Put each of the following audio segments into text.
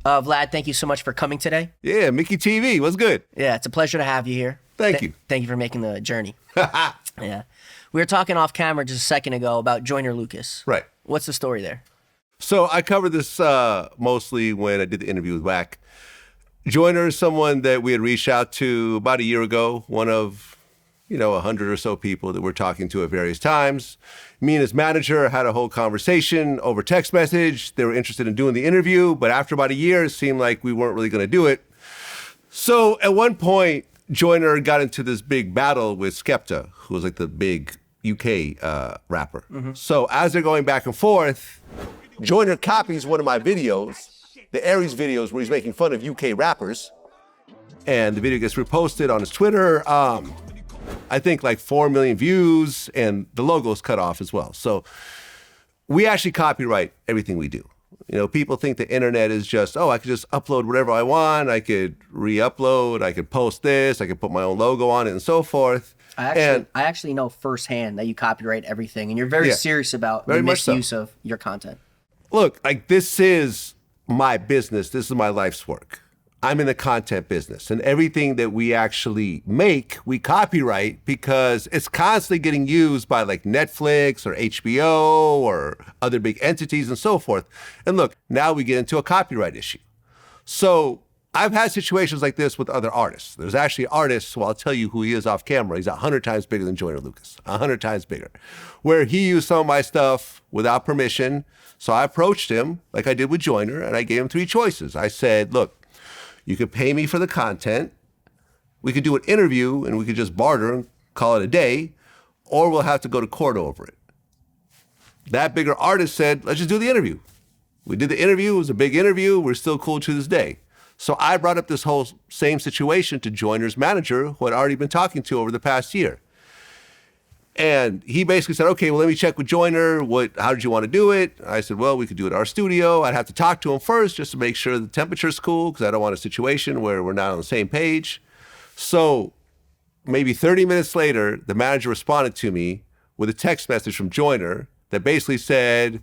Vlad, thank you so much for coming today. Yeah, Mikki TV, what's good? Yeah, it's a pleasure to have you here. Thank you. Thank you for making the journey. Yeah. We were talking off camera just a second ago about Joyner Lucas. Right. What's the story there? So I covered this mostly when I did the interview with Wack. Joyner is someone that we had reached out to about a year ago, one of 100 or so people that we're talking to at various times. Me and his manager had a whole conversation over text message. They were interested in doing the interview, but after about a year, it seemed like we weren't really going to do it. So at one point, Joyner got into this big battle with Skepta, who was like the big UK rapper. Mm-hmm. So as they're going back and forth, Joyner copies one of my videos, the Aries videos where he's making fun of UK rappers. And the video gets reposted on his Twitter. I think like 4 million views, and the logo's cut off as well. So we actually copyright everything we do. People think the internet is just, I could just upload whatever I want. I could re-upload. I could post this. I could put my own logo on it and so forth. I actually know firsthand that you copyright everything, and you're very serious about the misuse of your content. Look, this is my business. This is my life's work. I'm in the content business, and everything that we actually make, we copyright because it's constantly getting used by like Netflix or HBO or other big entities and so forth. And look, now we get into a copyright issue. So I've had situations like this with other artists. There's actually artists, I'll tell you who he is off camera. He's 100 times bigger than Joyner Lucas, 100 times bigger, where he used some of my stuff without permission. So I approached him like I did with Joyner, and I gave him 3 choices. I said, look, you could pay me for the content, we could do an interview and we could just barter and call it a day, or we'll have to go to court over it. That bigger artist said, let's just do the interview. We did the interview, it was a big interview, we're still cool to this day. So I brought up this whole same situation to Joyner's manager, who I'd already been talking to over the past year. And he basically said, okay, well, let me check with Joyner. How did you want to do it? I said, well, we could do it at our studio. I'd have to talk to him first just to make sure the temperature's cool, because I don't want a situation where we're not on the same page. So maybe 30 minutes later, the manager responded to me with a text message from Joyner that basically said,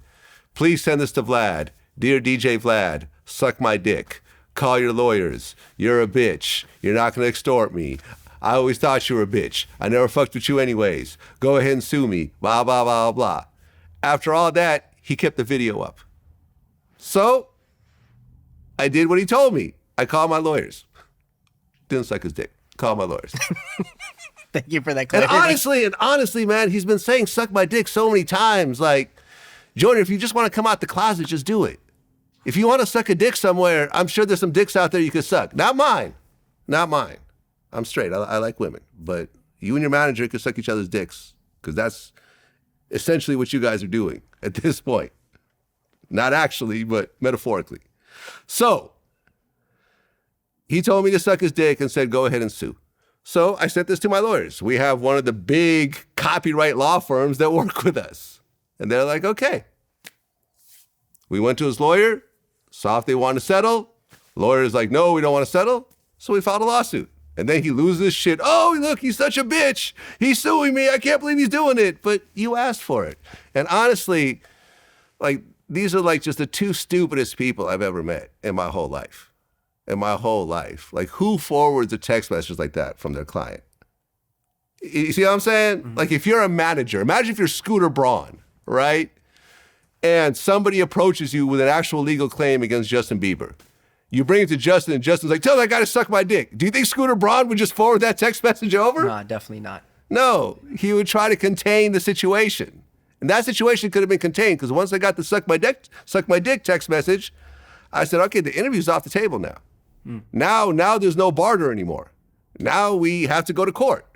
please send this to Vlad. Dear DJ Vlad, suck my dick. Call your lawyers. You're a bitch. You're not going to extort me. I always thought you were a bitch. I never fucked with you anyways. Go ahead and sue me. Blah, blah, blah, blah. After all that, he kept the video up. So I did what he told me. I called my lawyers. Didn't suck his dick. Called my lawyers. Thank you for that clarity. And honestly, man, he's been saying suck my dick so many times. Like, Joyner, if you just want to come out the closet, just do it. If you want to suck a dick somewhere, I'm sure there's some dicks out there you could suck. Not mine. Not mine. I'm straight. I like women. But you and your manager could suck each other's dicks, because that's essentially what you guys are doing at this point. Not actually, but metaphorically. So he told me to suck his dick and said, go ahead and sue. So I sent this to my lawyers. We have one of the big copyright law firms that work with us. And they're like, okay. We went to his lawyer, saw if they wanted to settle. Lawyer's like, no, we don't want to settle. So we filed a lawsuit. And then he loses his shit. Oh, look, he's such a bitch. He's suing me. I can't believe he's doing it. But you asked for it. And honestly, these are just the 2 stupidest people I've ever met in my whole life. Who forwards a text message like that from their client? You see what I'm saying? Mm-hmm. If you're a manager, imagine if you're Scooter Braun, right? And somebody approaches you with an actual legal claim against Justin Bieber. You bring it to Justin, and Justin's like, tell that guy to suck my dick. Do you think Scooter Braun would just forward that text message over? No, definitely not. No, he would try to contain the situation. And that situation could have been contained, because once I got the suck my dick text message, I said, okay, the interview's off the table now. Now there's no barter anymore. Now we have to go to court.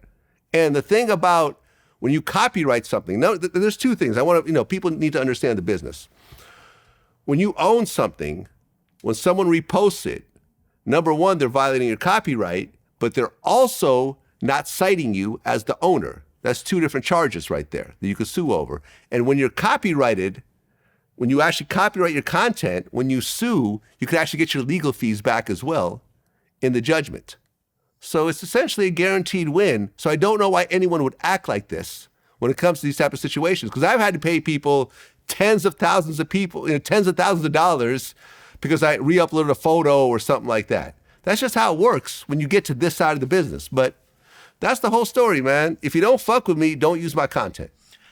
And the thing about when you copyright something, there's 2 things. I want to, people need to understand the business. When you own something, when someone reposts it, number 1, they're violating your copyright, but they're also not citing you as the owner. That's 2 different charges right there that you could sue over. And when you're copyrighted, when you actually copyright your content, when you sue, you can actually get your legal fees back as well in the judgment. So it's essentially a guaranteed win. So I don't know why anyone would act like this when it comes to these type of situations, because I've had to pay people tens of thousands of dollars because I re-uploaded a photo or something like that. That's just how it works when you get to this side of the business. But that's the whole story, man. If you don't fuck with me, don't use my content.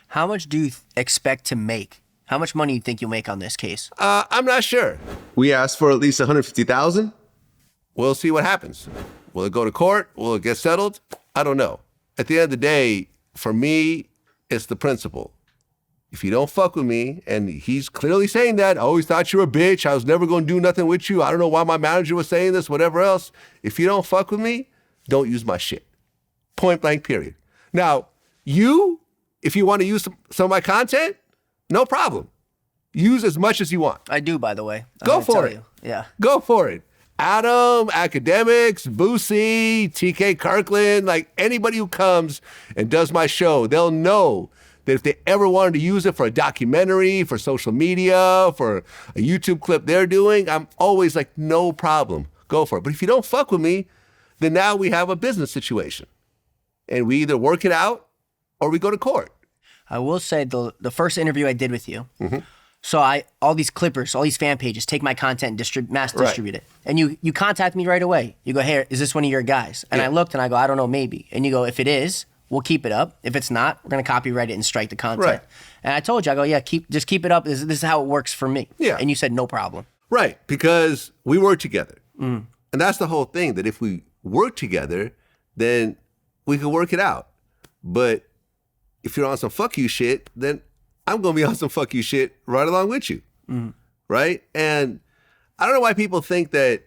How much do you expect to make? How much money do you think you'll make on this case? I'm not sure. We asked for at least $150,000. We'll see what happens. Will it go to court? Will it get settled? I don't know. At the end of the day, for me, it's the principle. If you don't fuck with me, and he's clearly saying that, I always thought you were a bitch, I was never going to do nothing with you, I don't know why my manager was saying this, whatever else. If you don't fuck with me, don't use my shit. Point blank, period. Now, if you want to use some of my content, no problem. Use as much as you want. I do, by the way. Go for it. Yeah. Go for it. Adam, Academics, Boosie, TK Kirkland, like anybody who comes and does my show, they'll know that if they ever wanted to use it for a documentary, for social media, for a YouTube clip they're doing, I'm always like, no problem. Go for it. But if you don't fuck with me, then now we have a business situation. And we either work it out or we go to court. I will say the first interview I did with you, mm-hmm. So all these clippers, all these fan pages, take my content and mass distribute it. And you contact me right away. You go, hey, is this one of your guys? And I looked and I go, I don't know, maybe. And you go, if it is, we'll keep it up. If it's not, we're going to copyright it and strike the content. Right. And I told you, I go, yeah, just keep it up. This is how it works for me. Yeah. And you said, no problem. Right, because we work together. Mm. And that's the whole thing, that if we work together, then we can work it out. But if you're on some fuck you shit, then I'm going to be on some fuck you shit right along with you. Mm. Right? And I don't know why people think that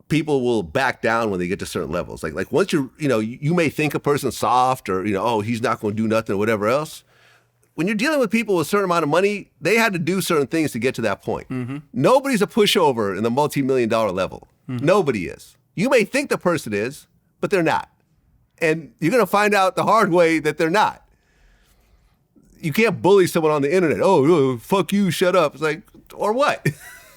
people will back down when they get to certain levels. Like once you may think a person's soft or, oh, he's not going to do nothing or whatever else. When you're dealing with people with a certain amount of money, they had to do certain things to get to that point. Mm-hmm. Nobody's a pushover in the multi-million-dollar level. Mm-hmm. Nobody is. You may think the person is, but they're not. And you're going to find out the hard way that they're not. You can't bully someone on the internet. Oh, fuck you, shut up. It's like, or what?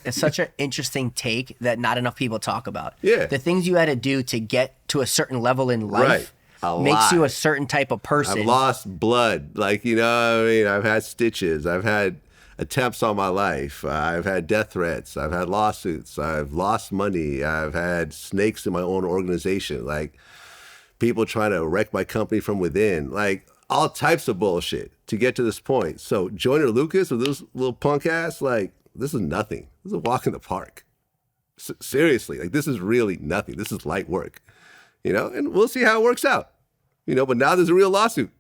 It's such an interesting take that not enough people talk about. Yeah. The things you had to do to get to a certain level in life makes you a certain type of person. I've lost blood. Like, I've had stitches. I've had attempts on my life. I've had death threats. I've had lawsuits. I've lost money. I've had snakes in my own organization. Like, people trying to wreck my company from within. Like, all types of bullshit to get to this point. So Joyner Lucas with this little punk ass, like, this is nothing. This is a walk in the park. Seriously, like, this is really nothing. This is light work, and we'll see how it works out, but now there's a real lawsuit.